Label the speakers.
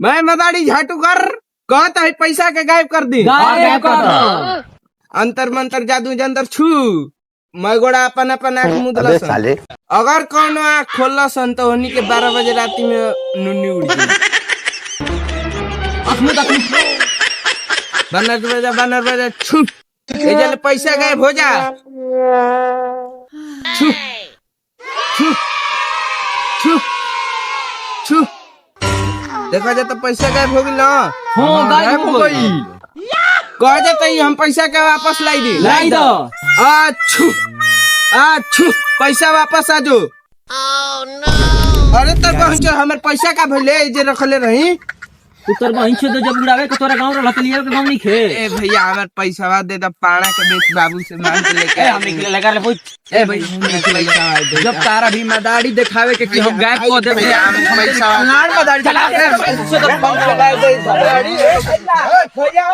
Speaker 1: मैं मदारी झाटू कर कहता है पैसा के गायब कर दी अंतर मंतर जादू जंतर छू मैं गोड़ा अपन अपन आँख मुदल
Speaker 2: साले
Speaker 1: अगर कौन आँख खोल सन तो उन्हीं के 12 बजे रात में नुन्नी उड़ गई बनर बजा छू ये जल पैसा गायब हो जा छू छू छू छू देखा जाए तो पैसा गायब हो गई ना गायब हो गई कह देते ही हम पैसा के वापस लाई दो अच्छू अच्छू पैसा वापस आ जो अरे तो पहुंचो हमारे पैसा का भले जे रखले रही
Speaker 3: तोर बहिन छे तो जब उड़ावे के तोरा गांव रहत लिया के गांव नहीं खे
Speaker 1: ए भैया हमारे पैसा दे द पाड़ा के बेच बाबू से मांग के लेके
Speaker 3: हम निकले लगा ले पूछ
Speaker 1: ए भैया
Speaker 4: जब तारा भी मदारी दिखावे के कि हम गायब को दे
Speaker 1: भैया हम पैसा
Speaker 4: मदारी चला
Speaker 1: भैया